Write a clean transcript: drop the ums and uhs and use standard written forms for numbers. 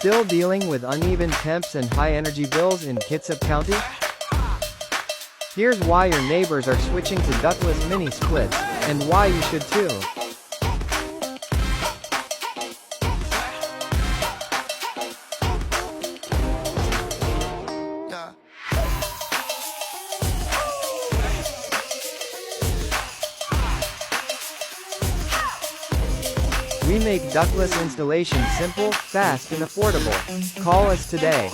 Still dealing with uneven temps and high energy bills in Kitsap County? Here's why your neighbors are switching to ductless mini splits, and why you should too. We make ductless installation simple, fast and affordable. Call us today.